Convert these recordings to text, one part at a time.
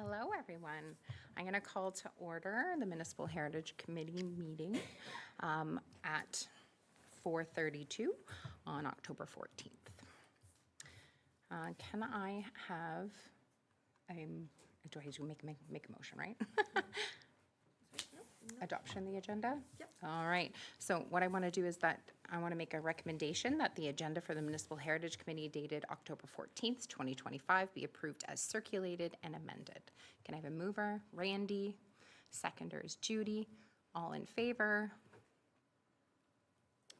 Hello, everyone. I'm going to call to order the Municipal Heritage Committee meeting at 4:32 on October 14th. Can I have do I have to make a motion, right? Adoption of the agenda? Yep. All right. So what I want to do is that I want to make a recommendation that the agenda for the Municipal Heritage Committee dated October 14th, 2025 be approved as circulated and amended. Can I have a mover? Randy. Seconder is Judy. All in favor?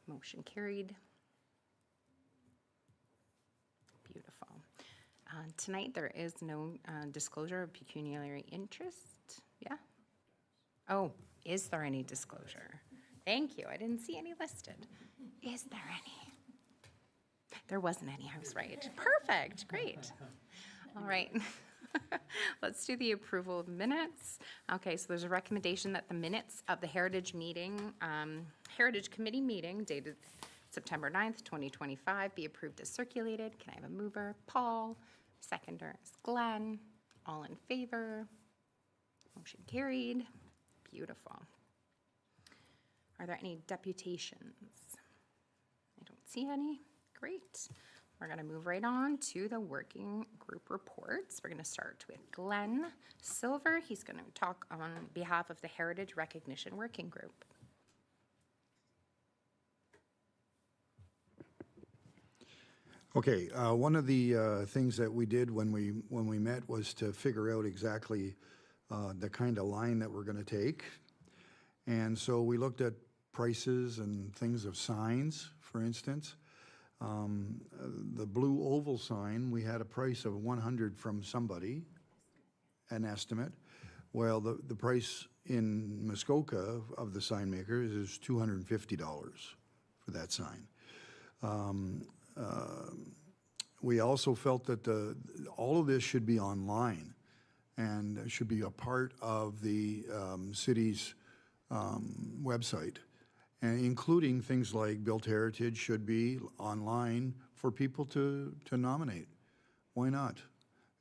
Motion carried. Beautiful. Tonight there is no disclosure of pecuniary interest. Yeah? Oh, is there any disclosure? Thank you. I didn't see any listed. Is there any? There wasn't any. I was right. Perfect. Great. All right. Let's do the approval of minutes. Okay, so there's a recommendation that the minutes of the Heritage Committee meeting dated September 9th, 2025 be approved as circulated. Can I have a mover? Paul. Seconder is Glenn. All in favor? Motion carried. Beautiful. Are there any deputations? I don't see any. Great. We're going to move right on to the working group reports. We're going to start with Glenn Silver. He's going to talk on behalf of the Heritage Recognition Working Group. Okay, one of the things that we did when we met was to figure out exactly the kind of line that we're going to take. And so we looked at prices and things of signs, for instance. The blue oval sign, we had a price of $100 from somebody, an estimate. Well, the price in Muskoka of the sign makers is $250 for that sign. We also felt that all of this should be online and should be a part of the city's website, and including things like Built Heritage should be online for people to nominate. Why not?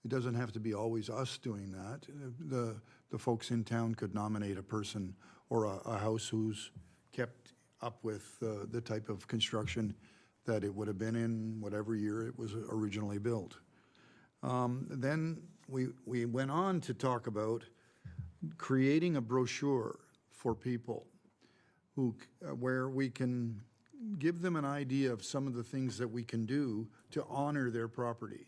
It doesn't have to be always us doing that. The folks in town could nominate a person or a house who's kept up with the type of construction that it would have been in whatever year it was originally built. Then we went on to talk about creating a brochure for people where we can give them an idea of some of the things that we can do to honor their property,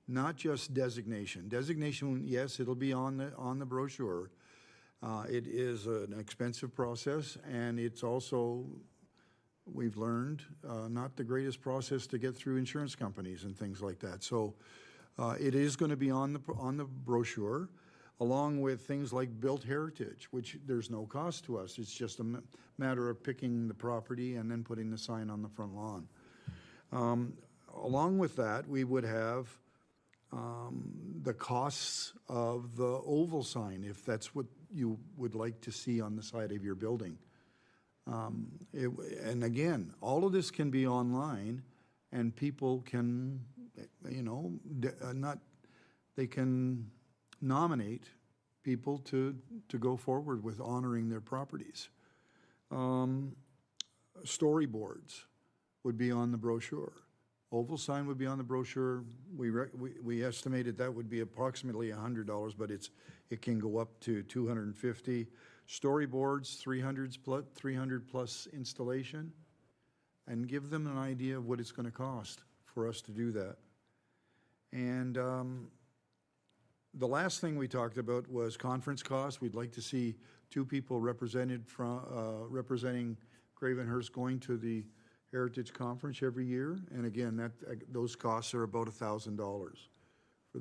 not just designation. Designation, yes, it'll be on the brochure. It is an expensive process, and it's also, we've learned, not the greatest process to get through insurance companies and things like that. So it is going to be on the brochure, along with things like Built Heritage, which there's no cost to us. It's just a matter of picking the property and then putting the sign on the front lawn. Along with that, we would have the costs of the oval sign, if that's what you would like to see on the side of your building. And again, all of this can be online, and people can, they can nominate people to go forward with honoring their properties. Storyboards would be on the brochure. Oval sign would be on the brochure. We estimated that would be approximately $100, but it can go up to $250. Storyboards, 300 plus installation, and give them an idea of what it's going to cost for us to do that. And the last thing we talked about was conference costs. We'd like to see two people representing Gravenhurst going to the Heritage Conference every year. And again, those costs are about $1,000 for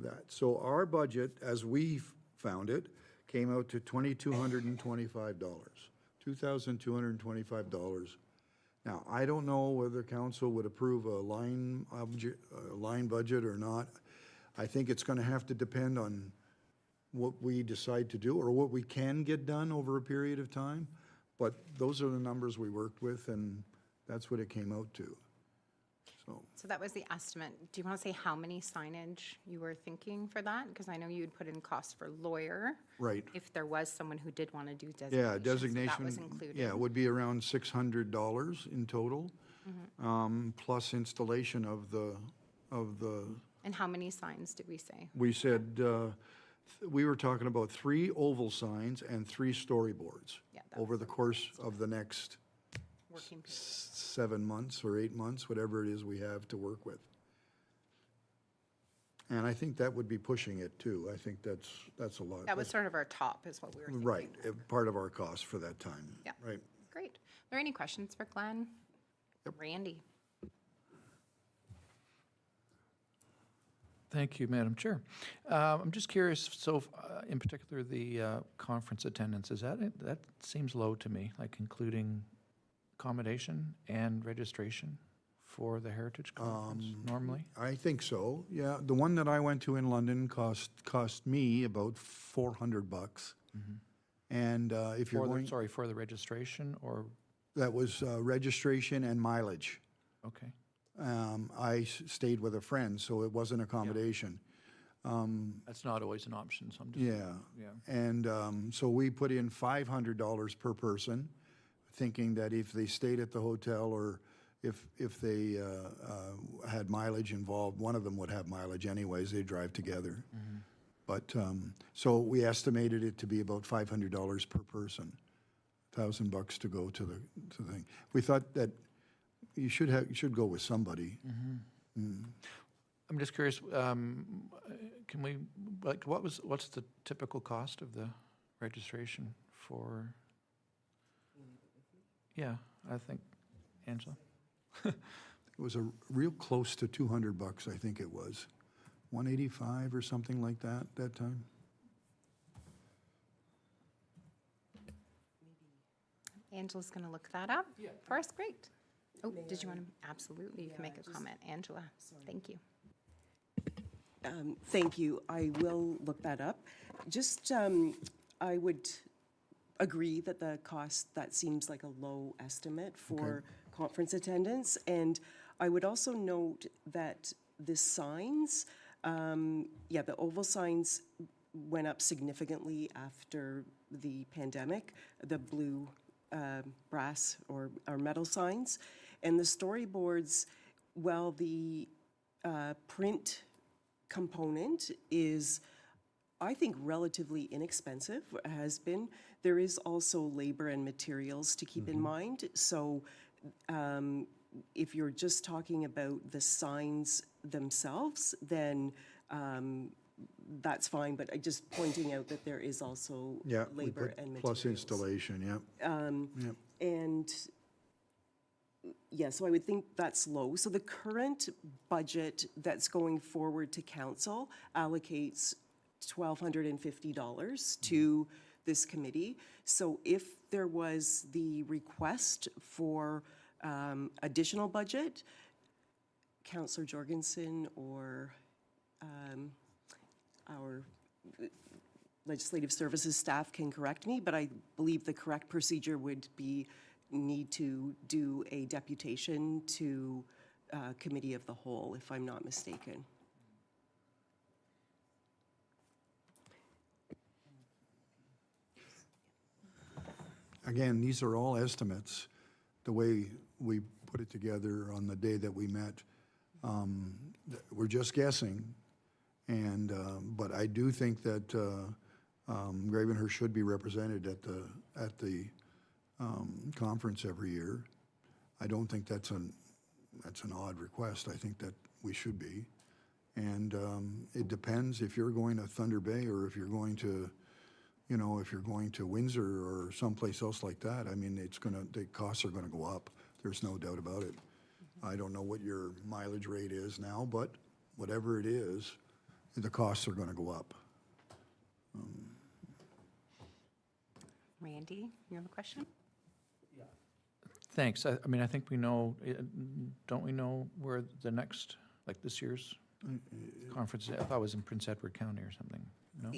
that. So our budget, as we found it, came out to $2,225. Now, I don't know whether council would approve a line budget or not. I think it's going to have to depend on what we decide to do or what we can get done over a period of time. But those are the numbers we worked with, and that's what it came out to. So that was the estimate. Do you want to say how many signage you were thinking for that? Because I know you'd put in costs for lawyer. Right. If there was someone who did want to do designation. Yeah, so designation. that was included. Yeah, it would be around $600 in total, plus installation of the, And how many signs did we say? we said, we were talking about 3 oval signs and 3 storyboards Yeah, that over the course of the next Working period. 7 months or 8 months, whatever it is we have to work with. And I think that would be pushing it too. I think that's a lot. That was sort of our top, is what we were thinking. Right, part of our cost for that time. Yeah. Right. Great. Are there any questions for Glenn? Randy? Thank you, Madam Chair. I'm just curious, so in particular, the conference attendance, that seems low to me, like including accommodation and registration for the Heritage Conference normally? I think so, yeah. The one that I went to in London cost me about $400. And if you're going, Sorry, for the registration or, that was registration and mileage. okay. I stayed with a friend, so it wasn't accommodation. That's not always an option, so I'm just. Yeah. Yeah. And so we put in $500 per person, thinking that if they stayed at the hotel or if they had mileage involved, one of them would have mileage anyways, they drive together. But, so we estimated it to be about $500 per person, $1,000 to go to the thing. We thought that you should go with somebody. I'm just curious, can we, like, what's the typical cost of the registration for? Yeah, I think, Angela? It was a real close to $200, I think it was. 185 or something like that time. Angela's going to look that up for us. Great. Oh, did you want to? Absolutely. You can make a comment. Angela, thank you. Thank you. I will look that up. Just, I would agree that the cost, that seems like a low estimate for conference attendance. And I would also note that the signs, the oval signs went up significantly after the pandemic, the blue brass or metal signs. And the storyboards, well, the print component is, I think, relatively inexpensive, has been. There is also labor and materials to keep in mind. So if you're just talking about the signs themselves, then that's fine. But I just pointing out that there is also Yeah, we labor put and materials. plus installation, yeah. Yep. And yeah, so I would think that's low. So the current budget that's going forward to council allocates $1,250 to this committee. So if there was the request for additional budget, Councillor Jorgensen or our legislative services staff can correct me, but I believe the correct procedure would be need to do a deputation to committee of the whole, if I'm not mistaken. Again, these are all estimates, the way we put it together on the day that we met. We're just guessing, and, but I do think that Gravenhurst should be represented at the conference every year. I don't think that's an odd request. I think that we should be. And it depends if you're going to Thunder Bay or if you're going to, if you're going to Windsor or someplace else like that. I mean, the costs are gonna go up. There's no doubt about it. I don't know what your mileage rate is now, but whatever it is, the costs are gonna go up. Randy, you have a question? Thanks. I mean, I think we know, don't we know where the next, like this year's conference, I thought it was in Prince Edward County or something, no?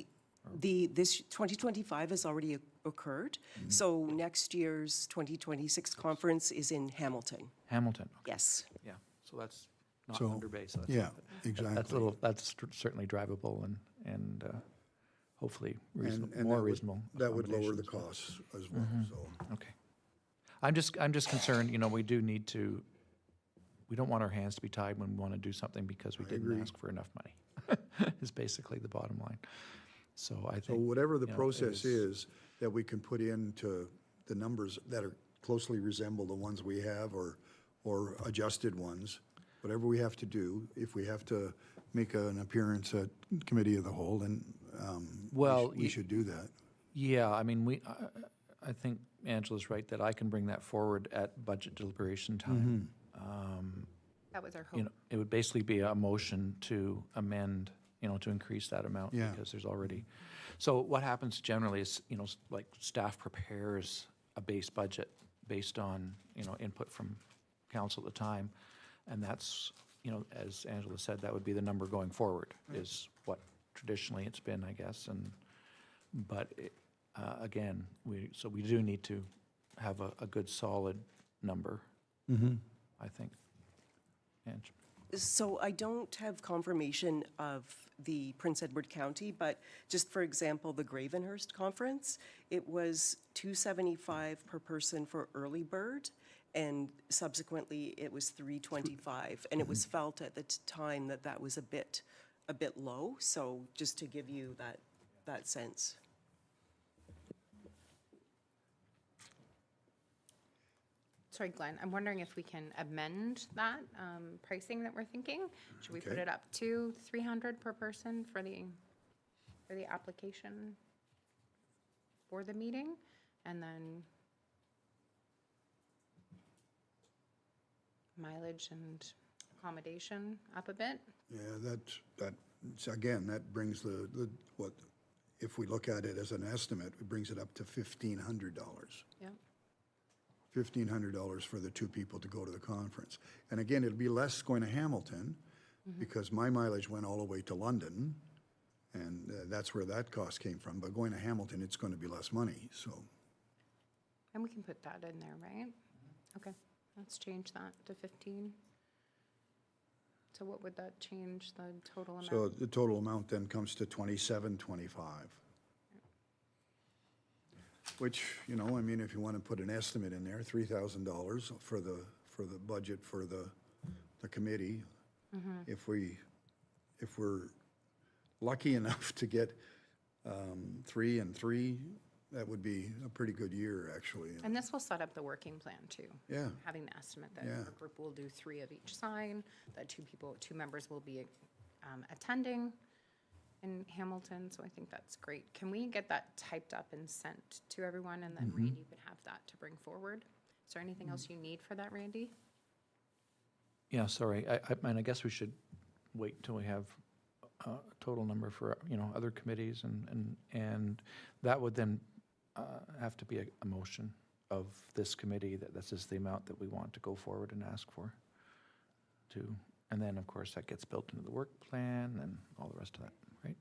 This 2025 has already occurred, so next year's 2026 conference is in Hamilton. Hamilton, okay. Yes. Yeah, so that's not So, Thunder Bay, so that's. yeah, That's exactly. that's certainly drivable and hopefully And reasonable, that more would- reasonable. That would lower the accommodations, but- costs as well, so. Okay. I'm just concerned, we do need to, we don't want our hands to be tied when we want to do something because we I didn't agree. ask for enough money, is basically the bottom line. So I So think. whatever the it process is that we can put into the numbers that are closely resemble the ones we have or adjusted ones, whatever we have to do, if we have to make an appearance at Committee of the Whole, then Well, we should do that. Yeah, I mean, I think Angela's right that I can bring that forward at budget deliberation time. That was our hope. It would basically be a motion to amend, to increase that amount. Yeah. Because there's already, so what happens generally is, like staff prepares a base budget based on, input from council at the time. And that's, as Angela said, that would be the number going forward, is what traditionally it's been, I guess. But again, we do need to have a good solid number, I think. Ange? So I don't have confirmation of the Prince Edward County, but just for example, the Gravenhurst Conference, it was $275 per person for early bird, and subsequently it was $325. And it was felt at the time that that was a bit low, so just to give you that sense. Sorry, Glenn, I'm wondering if we can amend that pricing that we're thinking? Should we put Okay. it up to 300 per person for the application for the meeting? And then mileage and accommodation up a bit? Yeah, again, that brings what, if we look at it as an estimate, it brings it up to $1,500. Yeah. $1,500 for the two people to go to the conference. And again, it'll be less going to Hamilton because my mileage went all the way to London, and that's where that cost came from. But going to Hamilton, it's going to be less money, so. And we can put that in there, right? Okay, let's change that to 15. So what would that change the total amount? So the total amount then comes to $27.25. Which, I mean, if you want to put an estimate in there, $3,000 for the budget for the committee. If we're lucky enough to get 3 and 3, that would be a pretty good year, actually. And this will set up the working plan too. Yeah. Having the estimate that Yeah. the group will do 3 of each sign, that 2 members will be attending in Hamilton, so I think that's great. Can we get that typed up and sent to everyone, and then Randy would have that to bring forward? Is there anything else you need for that, Randy? Yeah, sorry, I guess we should wait until we have a total number for, other committees, and that would then have to be a motion of this committee, that this is the amount that we want to go forward and ask for, and then, of course, that gets built into the work plan and all the rest of that, right?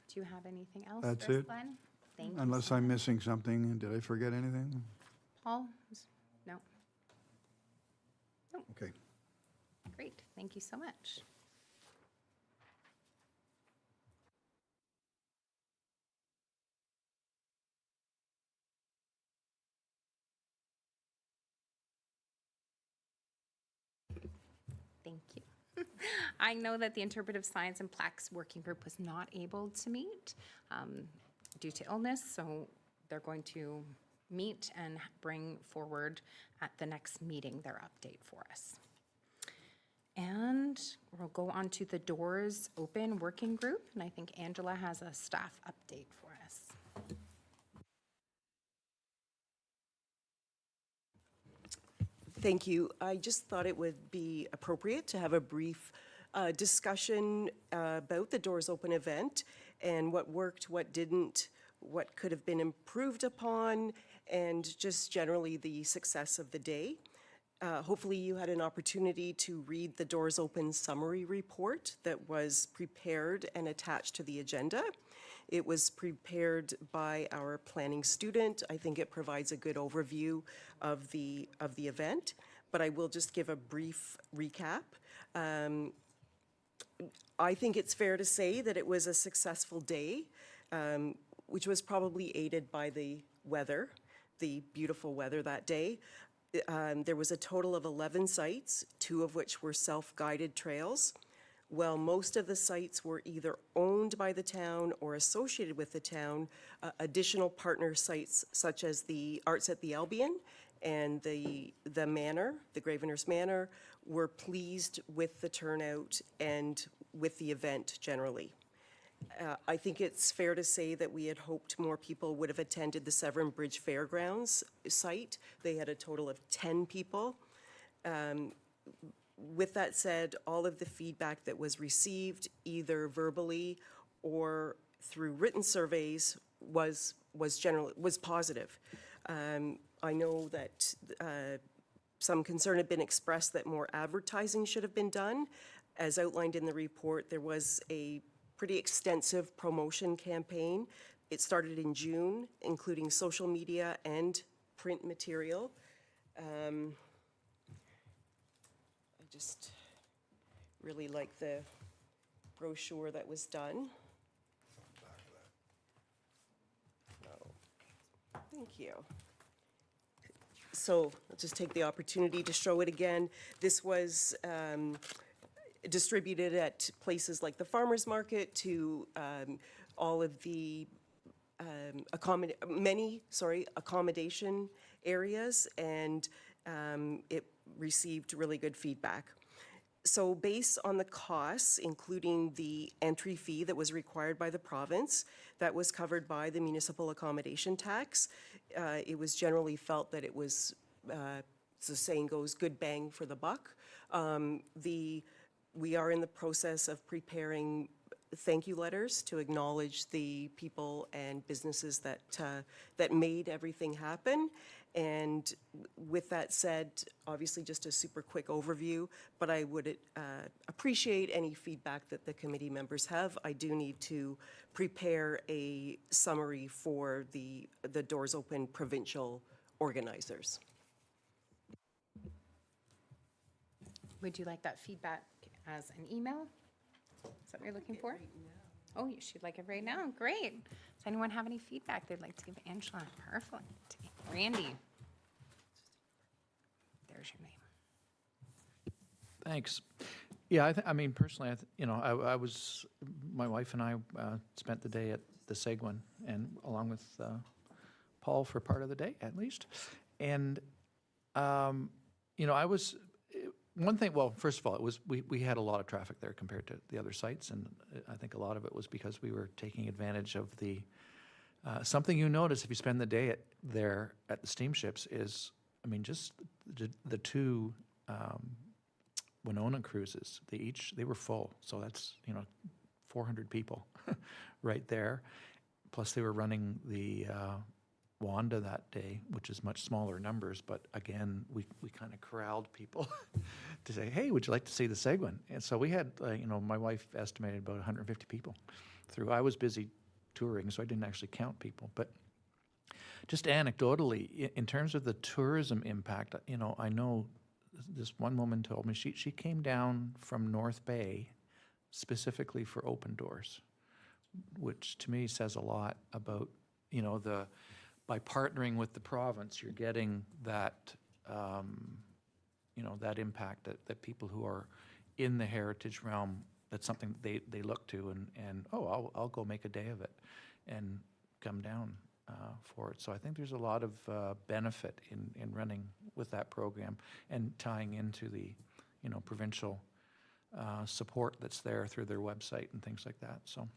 Do you have anything else That's for us, it. Glenn? Thank you. Unless so I'm much. missing something, did I forget anything? Paul? No. Okay. Great, thank you so much. Thank you. I know that the Interpretive Science and Plaques Working Group was not able to meet due to illness, so they're going to meet and bring forward at the next meeting their update for us. And we'll go on to the Doors Open Working Group, and I think Angela has a staff update for us. Thank you. I just thought it would be appropriate to have a brief discussion about the Doors Open event and what worked, what didn't, what could have been improved upon, and just generally the success of the day. Hopefully you had an opportunity to read the Doors Open summary report that was prepared and attached to the agenda. It was prepared by our planning student. I think it provides a good overview of the event. but I will just give a brief recap. I think it's fair to say that it was a successful day, which was probably aided by the weather, the beautiful weather that day. There was a total of 11 sites, 2 of which were self-guided trails. While most of the sites were either owned by the town or associated with the town, additional partner sites such as the Arts at the Albion and the Manor, the Graveners Manor, were pleased with the turnout and with the event generally. I think it's fair to say that we had hoped more people would have attended the Severn Bridge Fairgrounds site. They had a total of 10 people. With that said, all of the feedback that was received, either verbally or through written surveys, was positive. I know that some concern had been expressed that more advertising should have been done. As outlined in the report, there was a pretty extensive promotion campaign. It started in June, including social media and print material. I just really like the brochure that was done. Oh, thank you. So I'll just take the opportunity to show it again. This was distributed at places like the farmers market to all of the accommodation areas, and it received really good feedback. So based on the costs, including the entry fee that was required by the province, that was covered by the municipal accommodation tax, it was generally felt that it was, as the saying goes, good bang for the buck. We are in the process of preparing thank you letters to acknowledge the people and businesses that made everything happen. And with that said, obviously just a super quick overview, but I would appreciate any feedback that the committee members have. I do need to prepare a summary for the Doors Open provincial organizers. Would you like that feedback as an email? Is that what you're looking for? Oh, she'd like it right now. Great. Does anyone have any feedback they'd like to give Angela? Perfect. Randy. There's your name. Thanks. Yeah, I mean, personally, I was, my wife and I spent the day at the Seguin, and along with Paul for part of the day, at least. And, I was, one thing, well, first of all, it was, we had a lot of traffic there compared to the other sites, and I think a lot of it was because we were taking advantage of the, something you notice if you spend the day there at the steamships is, I mean, just the two Winona cruises, they were full. So that's, 400 people right there. Plus they were running the Wanda that day, which is much smaller numbers. But again, we kind of corralled people to say, hey, would you like to see the Seguin? And so we had, my wife estimated about 150 people through. I was busy touring, so I didn't actually count people. But just anecdotally, in terms of the tourism impact, I know this one woman told me she came down from North Bay specifically for Open Doors, which to me says a lot about, by partnering with the province, you're getting that, that impact that people who are in the heritage realm, that's something they look to and I'll go make a day of it and come down for it. So I think there's a lot of benefit in running with that program and tying into the, provincial support that's there through their website and things like that. So,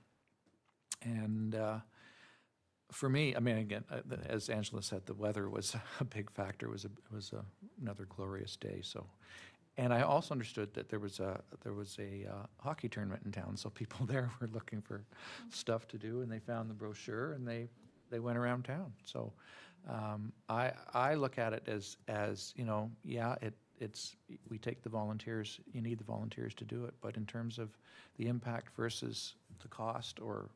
and for me, I mean, again, as Angela said, the weather was a big factor. It was another glorious day. So, and I also understood that there was a hockey tournament in town. So people there were looking for stuff to do, and they found the brochure and they went around town. So I look at it as it's we take the volunteers. You need the volunteers to do it, but in terms of the impact versus the cost or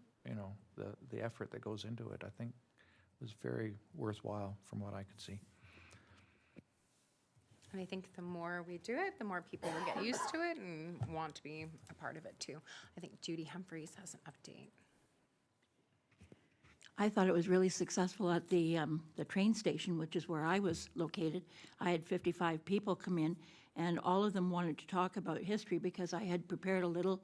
the effort that goes into it, I think it was very worthwhile from what I could see. And I think the more we do it, the more people will get used to it and want to be a part of it too. I think Judy Humphreys has an update. I thought it was really successful at the train station, which is where I was located. I had 55 people come in, and all of them wanted to talk about history because I had prepared a little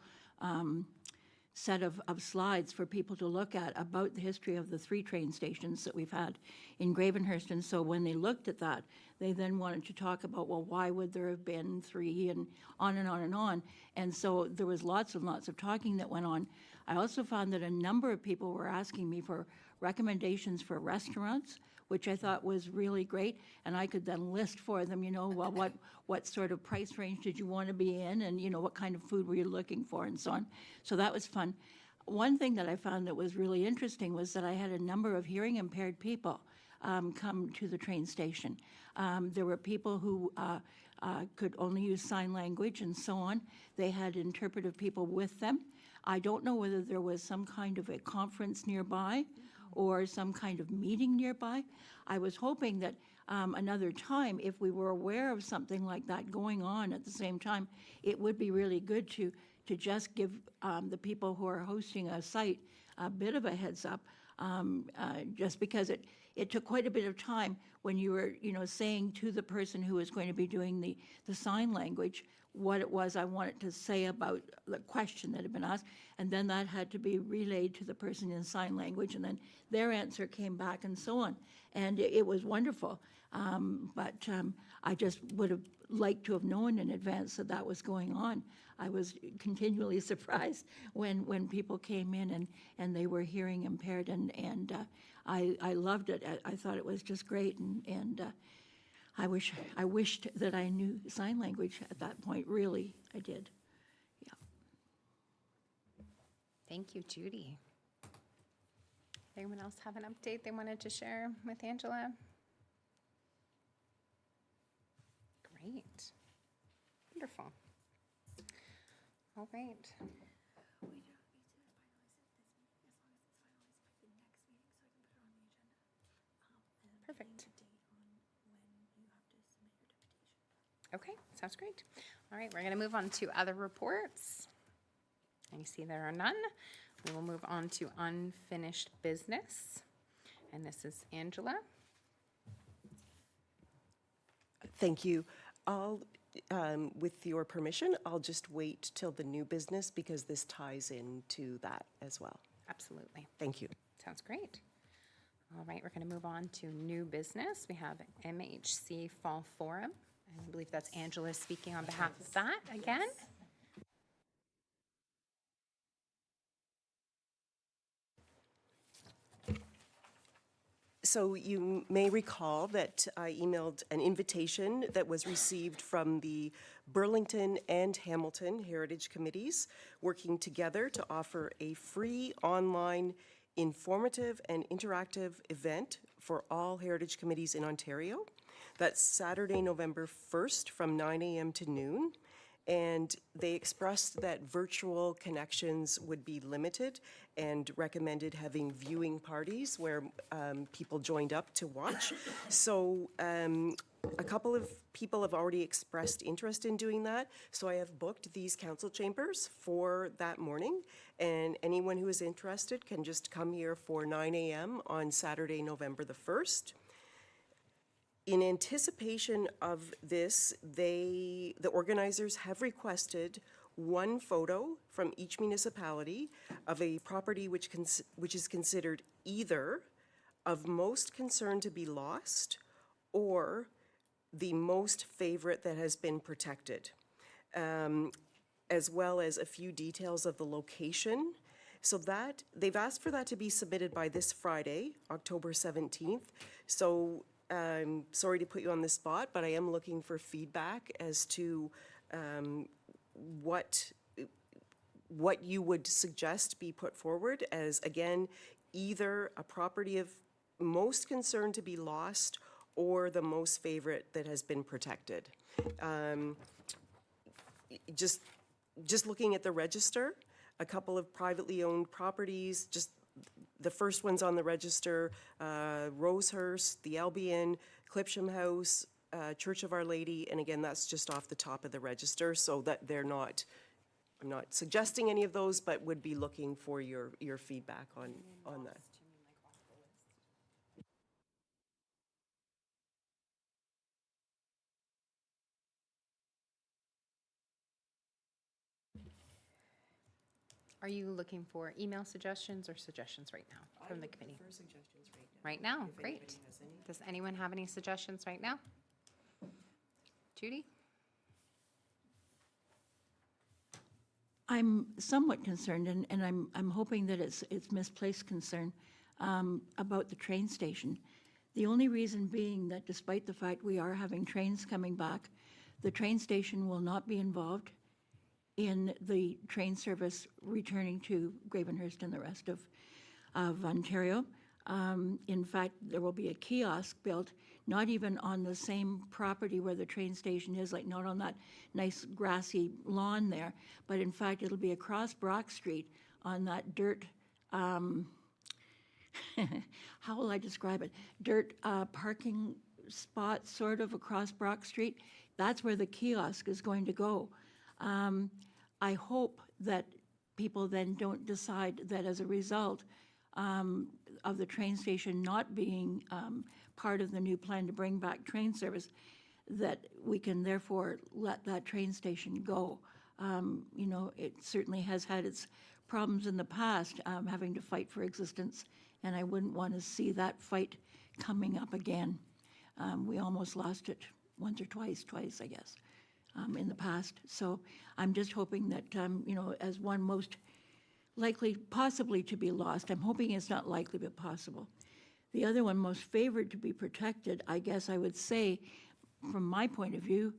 set of slides for people to look at about the history of the 3 train stations that we've had in Gravenhurst. And so when they looked at that, they then wanted to talk about, well, why would there have been 3, and on and on and on. And so there was lots and lots of talking that went on. I also found that a number of people were asking me for recommendations for restaurants, which I thought was really great. And I could then list for them, well, what sort of price range did you want to be in, and, what kind of food were you looking for, and so on. So that was fun. One thing that I found that was really interesting was that I had a number of hearing impaired people come to the train station. There were people who could only use sign language and so on. They had interpretive people with them. I don't know whether there was some kind of a conference nearby or some kind of meeting nearby. I was hoping that another time, if we were aware of something like that going on at the same time, it would be really good to just give the people who are hosting a site a bit of a heads up, just because it took quite a bit of time when you were, saying to the person who was going to be doing the sign language what it was I wanted to say about the question that had been asked, and then that had to be relayed to the person in sign language, and then their answer came back, and so on. And it was wonderful. But I just would have liked to have known in advance that that was going on. I was continually surprised when people came in and they were hearing impaired, and I loved it. I thought it was just great, and I wished that I knew sign language at that point. Really, I did. Yeah. Thank you, Judy. Anyone else have an update they wanted to share with Angela? Great. Wonderful. All right. Perfect. Okay, sounds great. All right, we're going to move on to other reports. I see there are none. We will move on to unfinished business. And this is Angela. Thank you. With your permission, I'll just wait till the new business because this ties into that as well. Absolutely. Thank you. Sounds great. All right, we're going to move on to new business. We have MHC Fall Forum. And I believe that's Angela speaking on behalf of that again. So you may recall that I emailed an invitation that was received from the Burlington and Hamilton Heritage Committees working together to offer a free online informative and interactive event for all heritage committees in Ontario. That's Saturday, November 1st from 9 a.m. to noon. And they expressed that virtual connections would be limited and recommended having viewing parties where people joined up to watch. So a couple of people have already expressed interest in doing that. So I have booked these council chambers for that morning. And anyone who is interested can just come here for 9 a.m. on Saturday, November the 1st. In anticipation of this, the organizers have requested one photo from each municipality of a property which is considered either of most concern to be lost or the most favorite that has been protected, as well as a few details of the location. So that, they've asked for that to be submitted by this Friday, October 17th. So sorry to put you on the spot, but I am looking for feedback as to what you would suggest be put forward as, again, either a property of most concern to be lost or the most favorite that has been protected. Just looking at the register, a couple of privately owned properties, just the first ones on the register, Rosehurst, the Albion, Clipsham House, Church of Our Lady, and again, that's just off the top of the register, so that they're not, I'm not suggesting any of those, but would be looking for your feedback on that. Are you looking for email suggestions or suggestions right now from the committee? Right now, great. Does anyone have any suggestions right now? Judy? I'm somewhat concerned, and I'm hoping that it's misplaced concern about the train station. The only reason being that despite the fact we are having trains coming back, the train station will not be involved in the train service returning to Gravenhurst and the rest of Ontario. In fact, there will be a kiosk built, not even on the same property where the train station is, like not on that nice grassy lawn there, but in fact, it'll be across Brock Street on that dirt, how will I describe it? Dirt parking spot, sort of across Brock Street. That's where the kiosk is going to go. I hope that people then don't decide that as a result of the train station not being part of the new plan to bring back train service, that we can therefore let that train station go. You know, it certainly has had its problems in the past, having to fight for existence, and I wouldn't want to see that fight coming up again. We almost lost it once or twice, I guess, in the past. So I'm just hoping that, you know, as one most likely possibly to be lost, I'm hoping it's not likely but possible. The other one most favored to be protected, I guess I would say, from my point of view,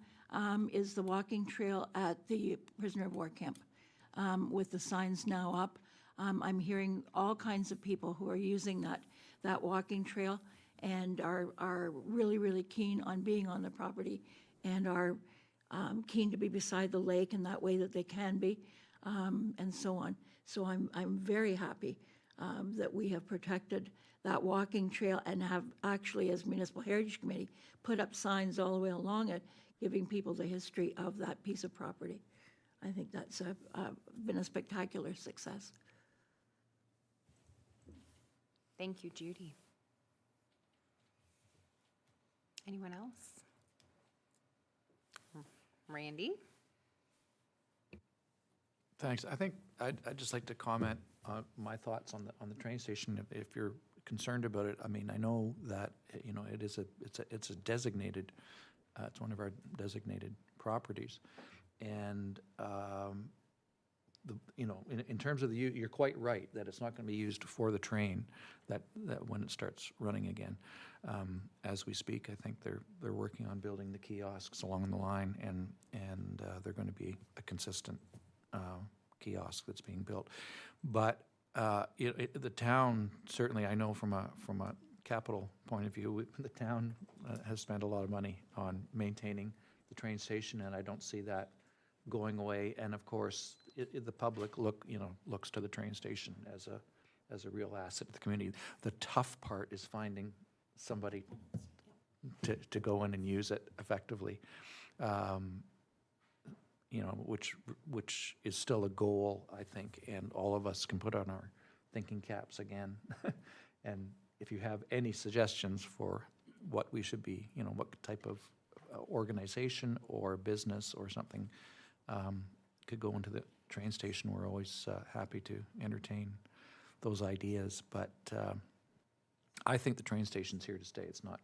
is the walking trail at the prisoner of war camp. With the signs now up, I'm hearing all kinds of people who are using that walking trail and are really, really keen on being on the property and are keen to be beside the lake in that way that they can be, and so on. So I'm very happy that we have protected that walking trail and have actually, as Municipal Heritage Committee, put up signs all the way along it, giving people the history of that piece of property. I think that's been a spectacular success. Thank you, Judy. Anyone else? Randy? Thanks. I think I'd just like to comment on my thoughts on the train station. If you're concerned about it, I mean, I know that, you know, it's a designated, it's one of our designated properties. And, you know, in terms of you're quite right that it's not going to be used for the train that when it starts running again. As we speak, I think they're working on building the kiosks along the line, and they're going to be a consistent kiosk that's being built. But the town, certainly, I know from a capital point of view, the town has spent a lot of money on maintaining the train station, and I don't see that going away. And of course, the public looks to the train station as a real asset to the community. The tough part is finding somebody to go in and use it effectively. You know, which is still a goal, I think, and all of us can put on our thinking caps again. And if you have any suggestions for what we should be, you know, what type of organization or business or something could go into the train station, we're always happy to entertain those ideas. But I think the train station's here to stay. It's not,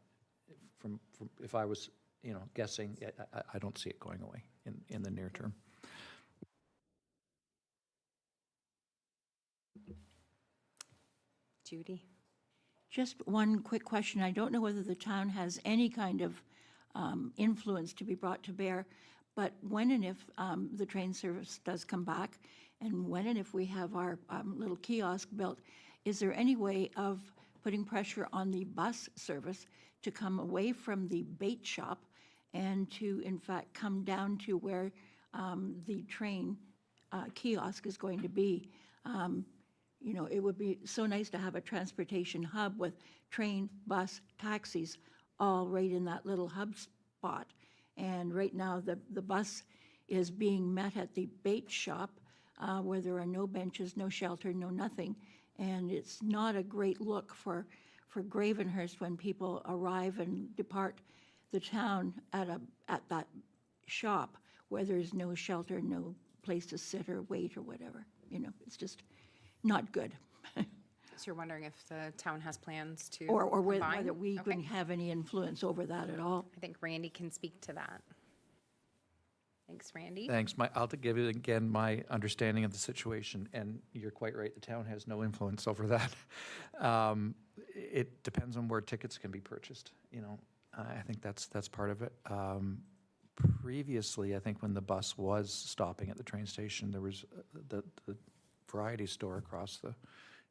from if I was, you know, guessing, I don't see it going away in the near term. Judy? Just one quick question. I don't know whether the town has any kind of influence to be brought to bear, but when and if the train service does come back, and when and if we have our little kiosk built, is there any way of putting pressure on the bus service to come away from the bait shop and to, in fact, come down to where the train kiosk is going to be? You know, it would be so nice to have a transportation hub with train, bus, taxis, all right in that little hub spot spot. And right now, the bus is being met at the bait shop, where there are no benches, no shelter, no nothing. And it's not a great look for Gravenhurst when people arrive and depart the town at that shop where there's no shelter, no place to sit or wait or whatever. You know, it's just not good. So you're wondering if the town has plans to Or combine? whether we Okay. can have any influence over that at all. I think Randy can speak to that. Thanks, Randy. Thanks. I'll give you again my understanding of the situation, and you're quite right, the town has no influence over that. It depends on where tickets can be purchased, you know. I think that's part of it. Previously, I think when the bus was stopping at the train station, there was the variety store across the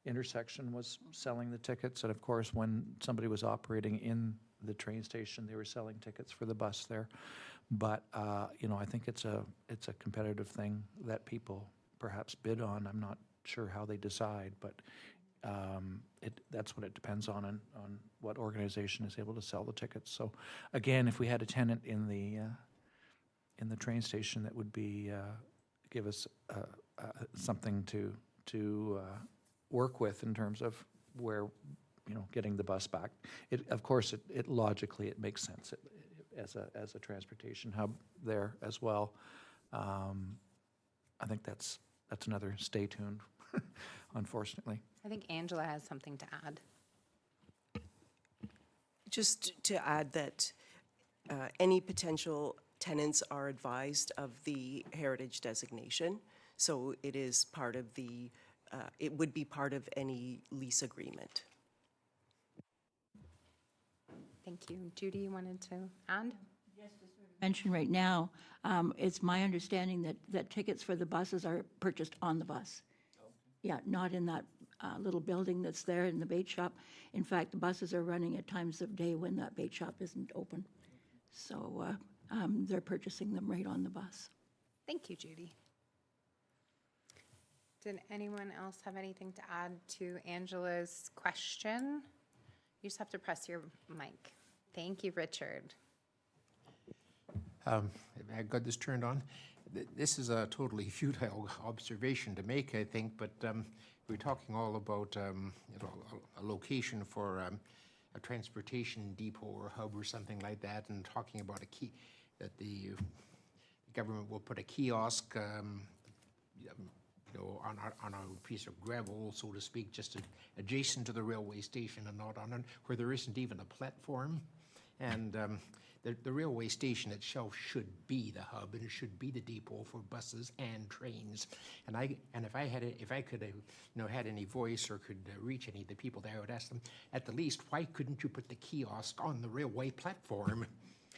intersection was selling the tickets, and of course, when somebody was operating in the train station, they were selling tickets for the bus there. But you know, I think it's a competitive thing that people perhaps bid on. I'm not sure how they decide, but that's what it depends on what organization is able to sell the tickets. So again, if we had a tenant in the train station, that would be give us something to work with in terms of where, you know, getting the bus back. Of course, it logically it makes sense as a transportation hub there as well. I think that's another stay tuned, unfortunately. I think Angela has something to add. Just to add that any potential tenants are advised of the heritage designation, so it is part of the, it would be part of any lease agreement. Thank you. Judy, you wanted to add? Mention right now, it's my understanding that tickets for the buses are purchased on the bus. Yeah, not in that little building that's there in the bait shop. In fact, the buses are running at times of day when that bait shop isn't open. So they're purchasing them right on the bus. Thank you, Judy. Did anyone else have anything to add to Angela's question? You just have to press your mic. Thank you, Richard. I got this turned on. This is a totally futile observation to make, I think, but we're talking all about you know, a location for a transportation depot or hub or something like that, and talking about a key that the government will put a kiosk, you know, on a piece of gravel, so to speak, just adjacent to the railway station and not on it, where there isn't even a platform. And the railway station itself should be the hub, and it should be the depot for buses and trains. And if I could have, you know, had any voice or could reach any of the people there, I would ask them, at the least, why couldn't you put the kiosk on the railway platform?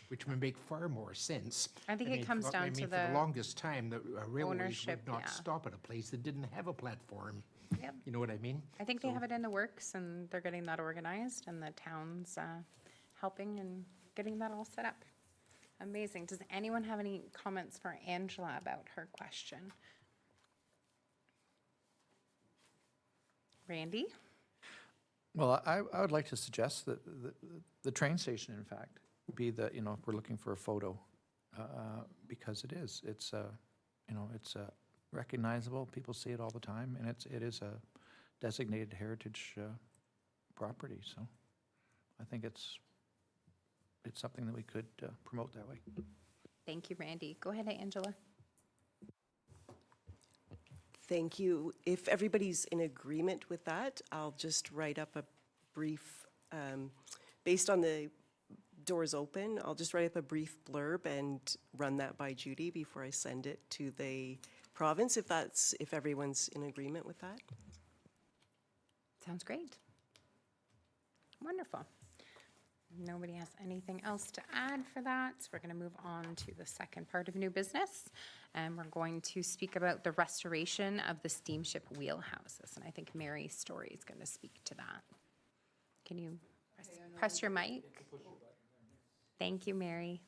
Which would make far more sense. I think it comes down to for the the longest time, the railways ownership, would not yeah. stop at a place that didn't have a platform. Yep. You know what I mean? I think they have it in the works, and they're getting that organized, and the town's helping and getting that all set up. Amazing. Does anyone have any comments for Angela about her question? Randy? Well, I would like to suggest that the train station, in fact, be the, you know, if we're looking for a photo, because it's you know, it's recognizable, people see it all the time, and it is a designated heritage property, so I think it's something that we could promote that way. Thank you, Randy. Go ahead, Angela. Thank you. If everybody's in agreement with that, I'll just write up a brief, based on the doors open, I'll just write up a brief blurb and run that by Judy before I send it to the province, if everyone's in agreement with that. Sounds great. Wonderful. Nobody has anything else to add for that, so we're going to move on to the second part of new business, and we're going to speak about the restoration of the steamship wheelhouses, and I think Mary Story is going to speak to that. Can you press your mic? Thank you, Mary.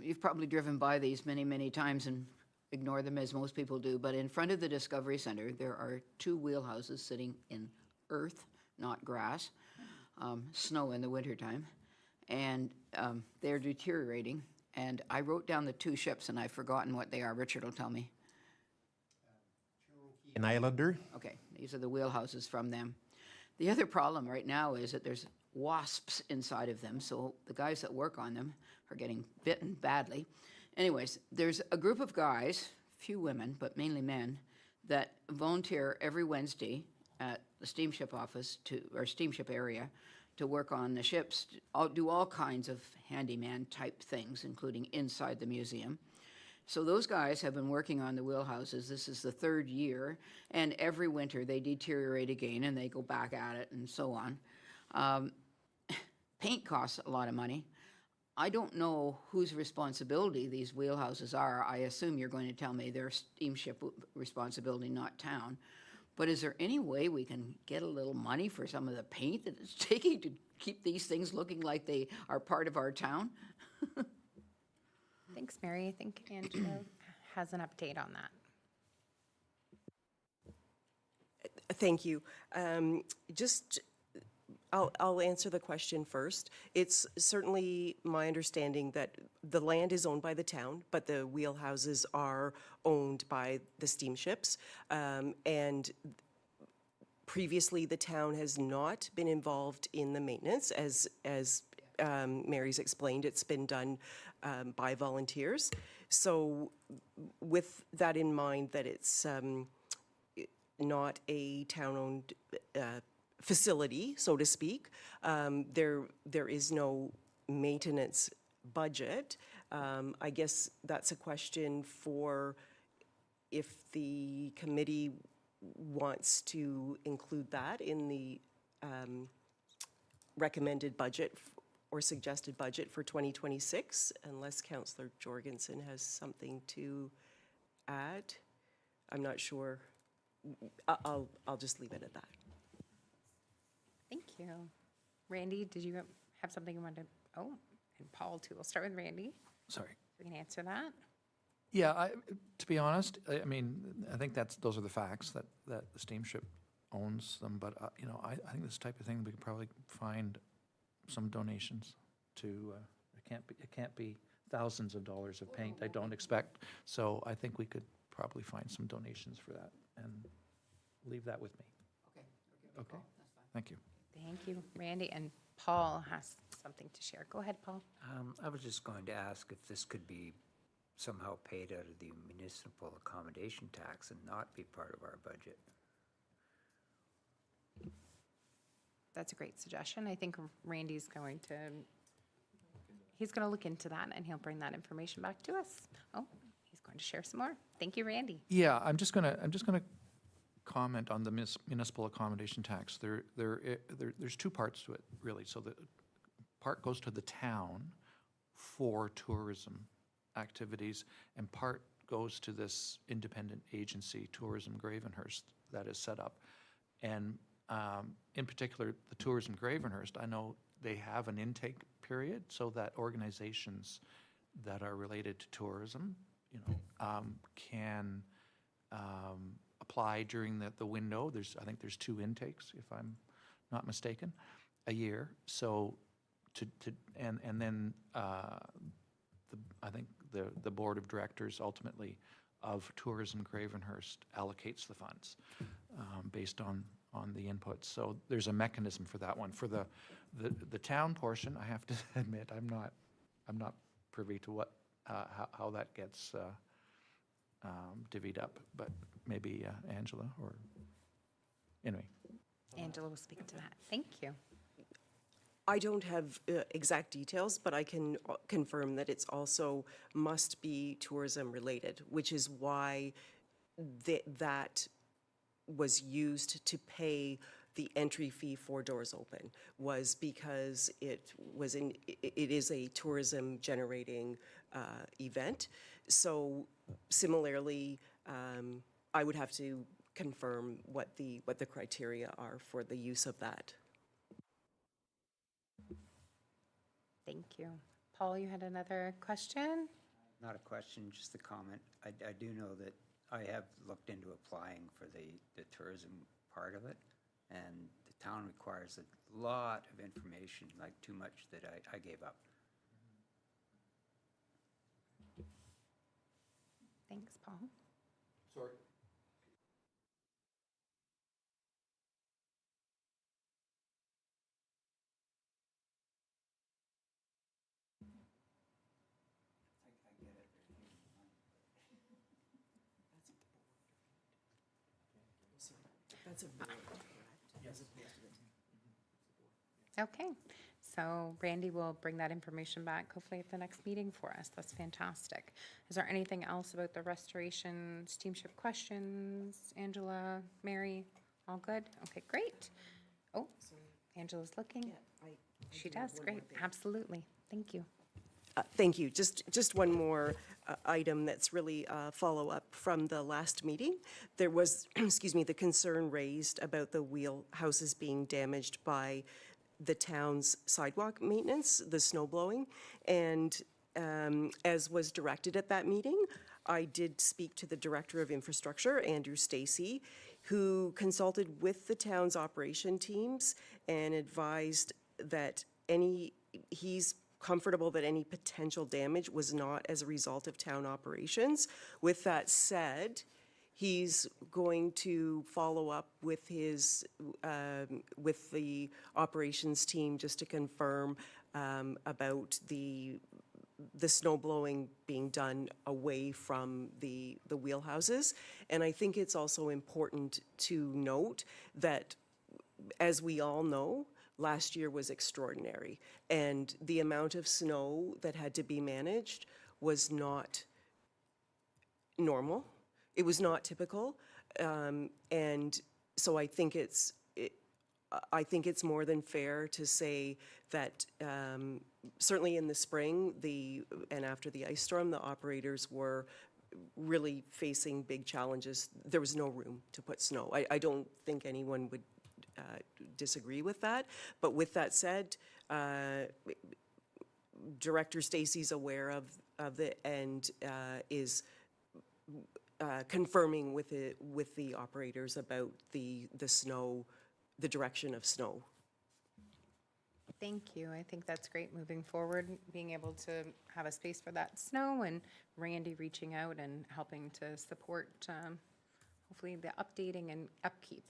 You've probably driven by these many, many times and ignore them as most people do, but in front of the Discovery Center, there are two wheelhouses sitting in earth, not grass. snow in the wintertime, and they're deteriorating. And I wrote down the two ships, and I've forgotten what they are. Richard will tell me. An Islander? Okay, these are the wheelhouses from them. The other problem right now is that there's wasps inside of them, so the guys that work on them are getting bitten badly. Anyways, there's a group of guys, few women, but mainly men, that volunteer every Wednesday at the steamship office or steamship area to work on the ships, do all kinds of handyman type things, including inside the museum. So those guys have been working on the wheelhouses. This is the third year, and every winter they deteriorate again and they go back at it and so on. Paint costs a lot of money. I don't know whose responsibility these wheelhouses are. I assume you're going to tell me they're steamship responsibility, not town. But is there any way we can get a little money for some of the paint that it's taking to keep these things looking like they are part of our town? Thanks, Mary. I think Angela has an update on that. Thank you. I'll answer the question first. It's certainly my understanding that the land is owned by the town, but the wheelhouses are owned by the steamships. And previously, the town has not been involved in the maintenance. As Mary's explained, it's been done by volunteers. So with that in mind, that it's not a town-owned facility, so to speak, there is no maintenance budget. I guess that's a question for if the committee wants to include that in the recommended budget or suggested budget for 2026, unless Councillor Jorgensen has something to add. I'm not sure. I'll just leave it at that. Thank you. Randy, did you have something you wanted to, oh, and Paul too. We'll start with Randy. Sorry. We can answer that. Yeah, to be honest, I mean, I think those are the facts, that the steamship owns them, but, I think this type of thing, we could probably find some donations to, it can't be thousands of dollars of paint, I don't expect, so I think we could probably find some donations for that, and leave that with me. Okay? Thank you. Thank you, Randy. And Paul has something to share. Go ahead, Paul. I was just going to ask if this could be somehow paid out of the municipal accommodation tax and not be part of our budget. That's a great suggestion. I think Randy's going to, he's going to look into that and he'll bring that information back to us. Oh, he's going to share some more. Thank you, Randy. Yeah, I'm just gonna comment on the municipal accommodation tax. There's two parts to it, really. So the part goes to the town for tourism activities, and part goes to this independent agency, Tourism Gravenhurst, that is set up. And in particular, the Tourism Gravenhurst, I know they have an intake period so that organizations that are related to tourism, can apply during the window. I think there's 2 intakes, if I'm not mistaken, a year. So and then I think the board of directors ultimately of Tourism Gravenhurst allocates the funds based on the inputs. So there's a mechanism for that one. For the town portion, I have to admit, I'm not privy to what how that gets divvied up, but maybe Angela or, anyway. Angela will speak to that. Thank you. I don't have exact details, but I can confirm that it's also must be tourism related, which is why that was used to pay the entry fee for Doors Open, was because it is a tourism generating event. So similarly, I would have to confirm what the criteria are for the use of that. Thank you. Paul, you had another question? Not a question, just a comment. I do know that I have looked into applying for the tourism part of it, and the town requires a lot of information, like too much that I gave up. Thanks, Paul. Sorry. That's a board, correct? As opposed to the Okay, so Randy will bring that information back hopefully at the next meeting for us. That's fantastic. Is there anything else about the restoration steamship questions? Angela, Mary, all good? Okay, great. Oh, Angela's looking. She do have does, one great, more thing. absolutely. Thank you. Thank you. Just one more item that's really a follow-up from the last meeting. There was, excuse me, the concern raised about the wheelhouses being damaged by the town's sidewalk maintenance, the snow blowing. And as was directed at that meeting, I did speak to the Director of Infrastructure, Andrew Stacy, who consulted with the town's operation teams and advised that he's comfortable that any potential damage was not as a result of town operations. With that said, he's going to follow up with with the operations team just to confirm about the snow blowing being done away from the wheelhouses. And I think it's also important to note that, as we all know, last year was extraordinary, and the amount of snow that had to be managed was not normal. It was not typical, and so I think it's more than fair to say that certainly in the spring, and after the ice storm, the operators were really facing big challenges. There was no room to put snow. I don't think anyone would disagree with that. But with that said, Director Stacy's aware of it and is confirming with the operators about the snow, the direction of snow. Thank you. I think that's great moving forward, being able to have a space for that snow and Randy reaching out and helping to support hopefully the updating and upkeep.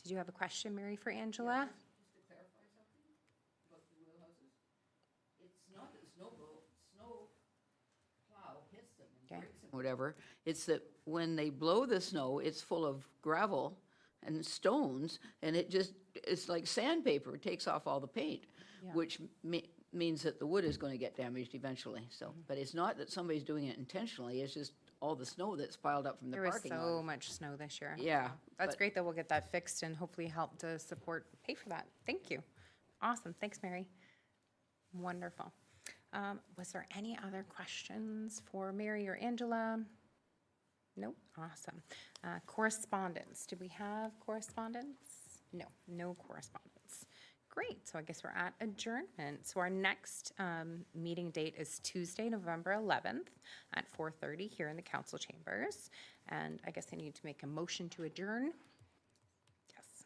Did you have a question, Mary, for Angela? Just to clarify something about the wheelhouses, it's not that the snow plow hits them and Okay. breaks them, whatever. It's that when they blow the snow, it's full of gravel and stones, and it's like sandpaper. It takes off all the paint, Yeah. which means that the wood is going to get damaged eventually. So, but it's not that somebody's doing it intentionally. It's just all the snow that's piled up from the There was parking so lot. much snow this year. Yeah, That's but- great that we'll get that fixed and hopefully help to support, pay for that. Thank you. Awesome. Thanks, Mary. Wonderful. Was there any other questions for Mary or Angela? Nope. Awesome. Correspondence. Do we have correspondence? No, no correspondence. Great. So I guess we're at adjournment. So our next meeting date is Tuesday, November 11th at 4:30 here in the council chambers. And I guess I need to make a motion to adjourn. Yes.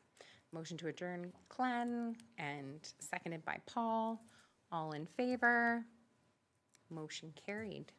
Motion to adjourn, Glenn, and seconded by Paul. All in favor? Motion carried.